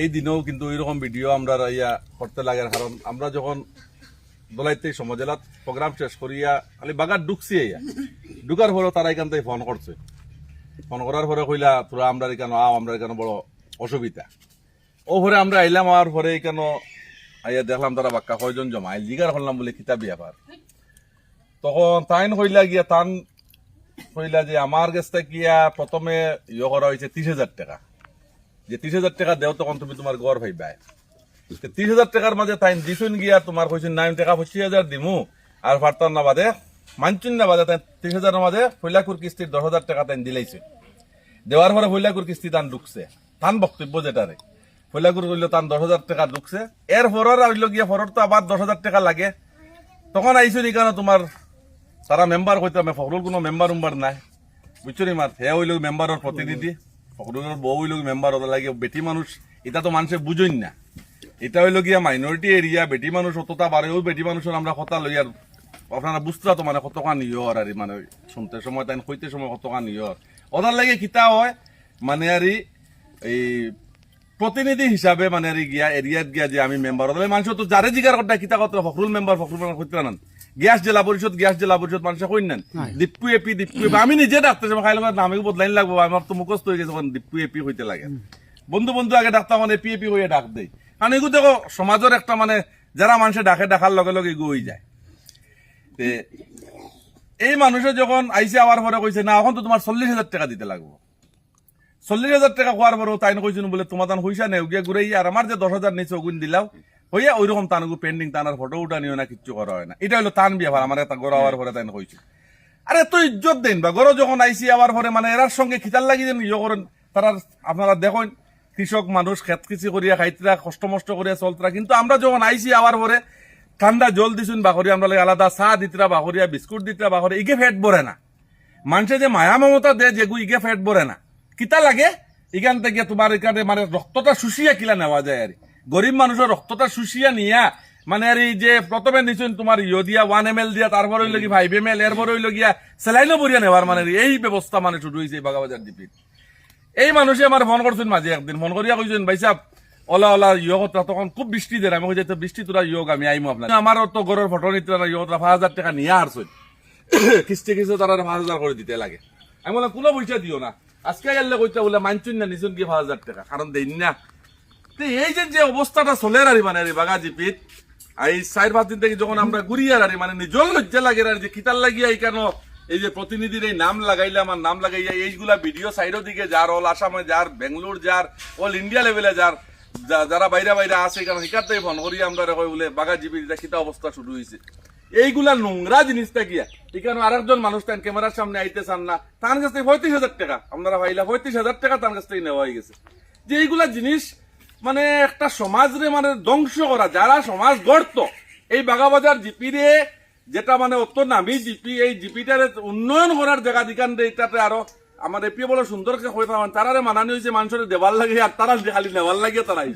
এই দিনেও কিন্তু এইরকম ভিডিও আমরা ইয়া করতে লাগে, কারণ আমরা যখন দলাইতে সমজেলাত প্রোগ্রাম শেষ করিয়া খালি বাগার ঢুকছি ঢুকার পরেও তারা এখান থেকে ফোন করছে। ফোন করার পরে কইলা তোরা আমরা এখানে আমরা এখানে বড় অসুবিধা। ও পরে আমরা আইলাম, আর পরে এখানে আইয়া দেখলাম তারা বাক্কা কয়জন জমা জিগার করলাম বলে কিতাব ব্যাপার। তখন তাইন কইলা গিয়া তান কইলা যে আমার কাছে গিয়া প্রথমে ইয়ে করা হয়েছে 30,000 টাকা, যে 30,000 টাকা দেও তখন তুমি তোমার গড় ভাইবাই। 30,000 টাকার মাঝে তাই দিছুন গিয়া তোমার কইছেন 9 টাকা 25,000 দিমু আর পারতাম না বাদে মানছুন না বাদে তাই 30,000 মাঝে ফৈলাকুর কিস্তির 10,000 টাকা তাই দিলাইছে। দেওয়ার পরে ফৈলাকুর কিস্তি তান ঢুকছে, তান বক্তব্য যেটারে ফৈলাকুর কইল তান 10,000 টাকা ঢুকছে। এর ফরর হইল গিয়া ফরর তো আবার 10,000 টাকা লাগে। তখন আইসুন এখানে তোমার তারা মেম্বার কইতে ফখরুল কোনো মেম্বার উম্বার নাই বুঝছো নি মার, হে হইল মেম্বারের প্রতিনিধি, ফখরুলের বউ হইল মেম্বার ওদের লাগে। বেটি মানুষ এটা তো মানুষে বুঝইন না, এটা হইল গিয়া মাইনরিটি এরিয়া, বেটি মানুষ অতটা বাড়েও বেটি মানুষের আমরা কথা লই আর আপনারা বুঝতে তো মানে কতখান ইয়র আর মানে শুনতে সময় তাই কইতে সময় কতখান ইয়র ওদের লাগে কিতা হয় মানে আর এই প্রতিনিধি হিসাবে মানে আর গিয়া এরিয়াত গিয়া যে আমি মেম্বার ওদের মানুষ তো যারে জিগার কথা কিতা কথা ফখরুল মেম্বার কইতে না। গ্যাস জেলা পরিষদ মানুষে কই নেন দীপ্পু এপি আমি নিজে ডাক্তার খাই লগা নামে বদলাইন লাগবো, আমার তো মুখস্থ হয়ে গেছে দীপ্পু এপি হইতে লাগে। বন্ধু আগে ডাক্তার মানে এপি হয়ে ডাক দেয়, কারণ এগুলো দেখো সমাজের একটা মানে যারা মানুষে ডাকার লগে লগে এগু হয়ে যায়। এই মানুষে যখন আইসে আবার পরে কইছে না এখন তো তোমার 40,000 টাকা দিতে লাগবো। 40,000 টাকা হওয়ার পরেও তাই কইছেন বলে তোমার তান হইসা নেই গিয়া ঘুরে আর আমার যে 10,000 নিচে ওগুন দিলাও হইয়া ওইরকম তানগু পেন্ডিং তানার ফটো উঠা নিও না, কিচ্ছু করা হয় না। এটা হলো তান বিয়া আমার একটা গড় হওয়ার পরে তাই কইছে আরে তো ইজ্জত দেন বা গড় যখন আইসি আবার পরে মানে এরার সঙ্গে খিতার লাগি যেন ইয়ে করেন তারা। আপনারা দেখেন কৃষক মানুষ খেত কৃষি করিয়া খাইতরা কষ্ট মষ্ট করিয়া চলতরা, কিন্তু আমরা যখন আইসি আবার পরে ঠান্ডা জল দিছুন বাকরি আমরা আলাদা চা দিতরা বাকরিয়া বিস্কুট দিতরা বাকরি ইগে ফেট ভরে না। মানুষে যে মায়া মমতা দে যেগু ইগে ফেট ভরে না, কিতা লাগে এখান থেকে তোমার এখানে মানে রক্তটা শুষিয়া কিলা নেওয়া যায় আর গরিব মানুষের রক্তটা শুষিয়া নিয়া মানে আর এই যে প্রথমে নিছুন তোমার ইয় দিয়া 1 ml দিয়া তারপর হইল কি 5 ml এরপর হইল গিয়া স্যালাইনও বরিয়া নেওয়ার মানে এই ব্যবস্থা মানে শুরু হয়েছে বাগাবাজার ডিপির। এই মানুষে আমার ফোন করছেন মাঝে একদিন ফোন করিয়া কইছেন ভাই সাহেব ওলা ইয় কথা তখন খুব বৃষ্টি দেন, আমি কই তো বৃষ্টি তোরা ইয়োগ আমি আইমু আপনার আমার তো গরের ফটো নিতে না ইয় 5,000 টাকা নিয়ে আসছেন কিস্তি তারা 5,000 করে দিতে লাগে। আমি বললাম কোনো পয়সা দিও না, আজকে গেলে কইতে বলে মানছুন না নিছুন কি 5,000 টাকা কারণ দেন না। এই যে অবস্থাটা চলে আর মানে বাগা জিপিত এই 4-5 দিন থেকে যখন আমরা ঘুরিয়ে আর মানে নিজল লজ্জা লাগে আর যে কিতার লাগিয়া এই কেন এই যে প্রতিনিধির এই নাম লাগাইলে আমার নাম লাগাইয়া এইগুলা ভিডিও সাইডের দিকে যার অল আসামে যার বেঙ্গলোর যার অল ইন্ডিয়া লেভেলে যার যারা বাইরে আছে কারণ শিকার থেকে ফোন করি আমরা বলে বাগা জিপির কিতা অবস্থা শুরু হয়েছে। এইগুলা নোংরা জিনিসটা গিয়া এখানে আরেকজন মানুষ তার ক্যামেরার সামনে আইতে চান না, তার কাছ থেকে 35,000 টাকা আপনারা ভাইলা 35,000 টাকা তার কাছ থেকে নেওয়া হয়ে গেছে। যে এইগুলা জিনিস মানে একটা সমাজরে মানে ধ্বংস করা, যারা সমাজ গড়ত এই বাগাবাজার জিপিরে যেটা মানে অত নামি জিপি এই জিপিটার উন্নয়ন করার জায়গা দিকান এটাতে আরো আমার এপি বলে সুন্দর হয়ে তারারে মানানি হয়েছে মানুষের দেওয়ার লাগে আর তারা খালি নেওয়ার লাগে তারাই